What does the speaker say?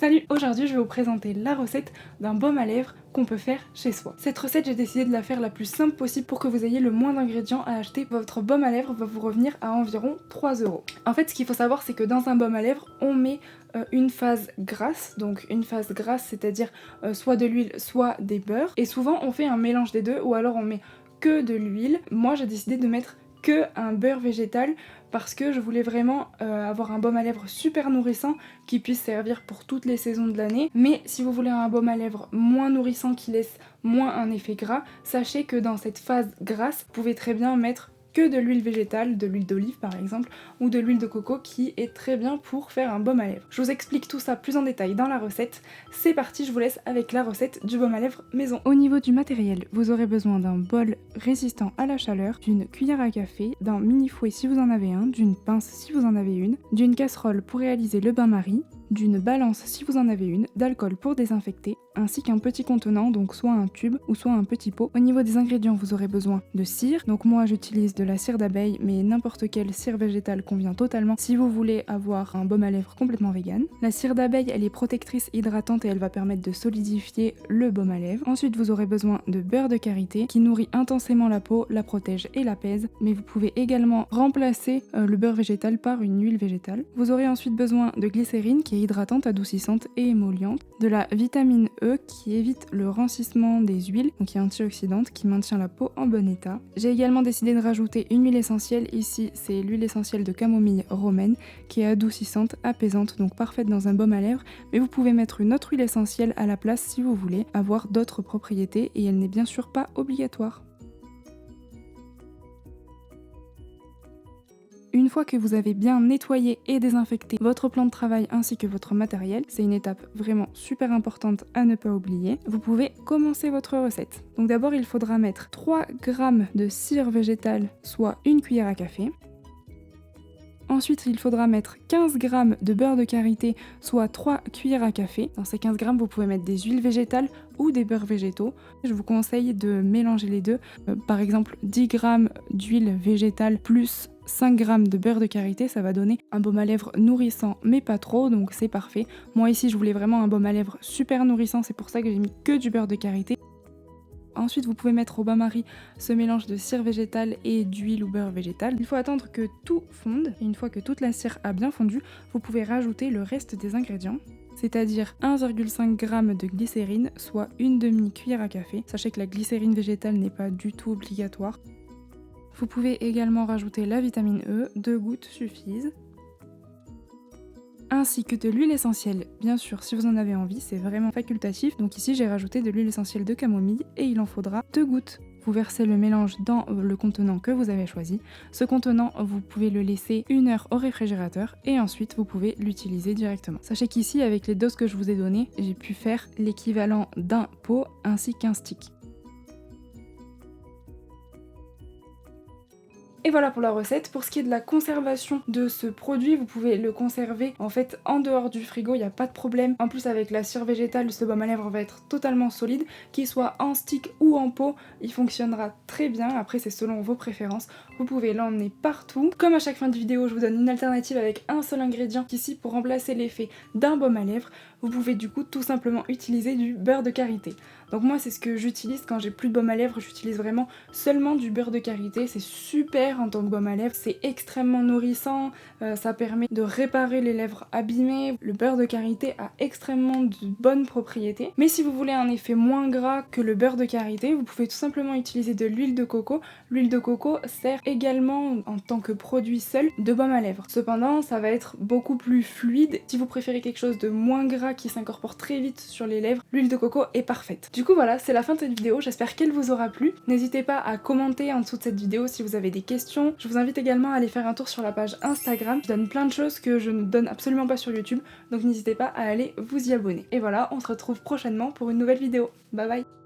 Salut, aujourd'hui je vais vous présenter la recette d'un baume à lèvres qu'on peut faire chez soi. Cette recette, j'ai décidé de la faire la plus simple possible pour que vous ayez le moins d'ingrédients à acheter. Votre baume à lèvres va vous revenir à environ 3 €. En fait, ce qu'il faut savoir, c'est que dans un baume à lèvres, on met une phase grasse, donc une phase grasse, c'est-à-dire soit de l'huile, soit des beurres. Et souvent, on fait un mélange des deux, ou alors on met que de l'huile. Moi, j'ai décidé de mettre que un beurre végétal parce que je voulais vraiment avoir un baume à lèvres super nourrissant qui puisse servir pour toutes les saisons de l'année. Mais si vous voulez un baume à lèvres moins nourrissant qui laisse moins un effet gras, sachez que dans cette phase grasse, vous pouvez très bien mettre que de l'huile végétale, de l'huile d'olive par exemple, ou de l'huile de coco qui est très bien pour faire un baume à lèvres. Je vous explique tout ça plus en détail dans la recette. C'est parti, je vous laisse avec la recette du baume à lèvres maison. Au niveau du matériel, vous aurez besoin d'un bol résistant à la chaleur, d'une cuillère à café, d'un mini fouet si vous en avez un, d'une pince si vous en avez une, d'une casserole pour réaliser le bain-marie, d'une balance si vous en avez une, d'alcool pour désinfecter, ainsi qu'un petit contenant, donc soit un tube ou soit un petit pot. Au niveau des ingrédients, vous aurez besoin de cire, donc moi j'utilise de la cire d'abeille, mais n'importe quelle cire végétale convient totalement si vous voulez avoir un baume à lèvres complètement vegan. La cire d'abeille, elle est protectrice, hydratante et elle va permettre de solidifier le baume à lèvres. Ensuite, vous aurez besoin de beurre de karité qui nourrit intensément la peau, la protège et l'apaise, mais vous pouvez également remplacer le beurre végétal par une huile végétale. Vous aurez ensuite besoin de glycérine qui est hydratante, adoucissante et émolliente, de la vitamine E qui évite le rancissement des huiles, donc qui est antioxydante, qui maintient la peau en bon état. J'ai également décidé de rajouter une huile essentielle, ici c'est l'huile essentielle de camomille romaine, qui est adoucissante, apaisante, donc parfaite dans un baume à lèvres, mais vous pouvez mettre une autre huile essentielle à la place si vous voulez avoir d'autres propriétés et elle n'est bien sûr pas obligatoire. Une fois que vous avez bien nettoyé et désinfecté votre plan de travail ainsi que votre matériel, c'est une étape vraiment super importante à ne pas oublier, vous pouvez commencer votre recette. Donc d'abord il faudra mettre 3 g de cire végétale, soit une cuillère à café. Ensuite, il faudra mettre 15 g de beurre de karité, soit 3 cuillères à café. Dans ces 15 g, vous pouvez mettre des huiles végétales ou des beurres végétaux. Je vous conseille de mélanger les deux. Par exemple, 10 g d'huile végétale plus 5 g de beurre de karité, ça va donner un baume à lèvres nourrissant, mais pas trop, donc c'est parfait. Moi ici, je voulais vraiment un baume à lèvres super nourrissant, c'est pour ça que j'ai mis que du beurre de karité. Ensuite, vous pouvez mettre au bain-marie ce mélange de cire végétale et d'huile ou beurre végétal. Il faut attendre que tout fonde, et une fois que toute la cire a bien fondu, vous pouvez rajouter le reste des ingrédients, c'est-à-dire 1,5 g de glycérine, soit une demi-cuillère à café. Sachez que la glycérine végétale n'est pas du tout obligatoire. Vous pouvez également rajouter la vitamine E, 2 gouttes suffisent, ainsi que de l'huile essentielle, bien sûr si vous en avez envie, c'est vraiment facultatif, donc ici j'ai rajouté de l'huile essentielle de camomille et il en faudra 2 gouttes. Vous versez le mélange dans le contenant que vous avez choisi. Ce contenant, vous pouvez le laisser 1 heure au réfrigérateur et ensuite vous pouvez l'utiliser directement. Sachez qu'ici, avec les doses que je vous ai données, j'ai pu faire l'équivalent d'un pot ainsi qu'un stick. Et voilà pour la recette. Pour ce qui est de la conservation de ce produit, vous pouvez le conserver en fait en dehors du frigo, il n'y a pas de problème. En plus avec la cire végétale, ce baume à lèvres va être totalement solide, qu'il soit en stick ou en pot, il fonctionnera très bien. Après c'est selon vos préférences, vous pouvez l'emmener partout. Comme à chaque fin de vidéo, je vous donne une alternative avec un seul ingrédient ici pour remplacer l'effet d'un baume à lèvres. Vous pouvez du coup tout simplement utiliser du beurre de karité. Donc moi c'est ce que j'utilise quand j'ai plus de baume à lèvres, j'utilise vraiment seulement du beurre de karité, c'est super en tant que baume à lèvres, c'est extrêmement nourrissant, ça permet de réparer les lèvres abîmées. Le beurre de karité a extrêmement de bonnes propriétés. Mais si vous voulez un effet moins gras que le beurre de karité, vous pouvez tout simplement utiliser de l'huile de coco. L'huile de coco sert également en tant que produit seul de baume à lèvres. Cependant ça va être beaucoup plus fluide. Si vous préférez quelque chose de moins gras qui s'incorpore très vite sur les lèvres, l'huile de coco est parfaite. Du coup voilà, c'est la fin de cette vidéo, j'espère qu'elle vous aura plu. N'hésitez pas à commenter en dessous de cette vidéo si vous avez des questions. Je vous invite également à aller faire un tour sur la page Instagram, je donne plein de choses que je ne donne absolument pas sur YouTube, donc n'hésitez pas à aller vous y abonner. Et voilà, on se retrouve prochainement pour une nouvelle vidéo. Bye bye.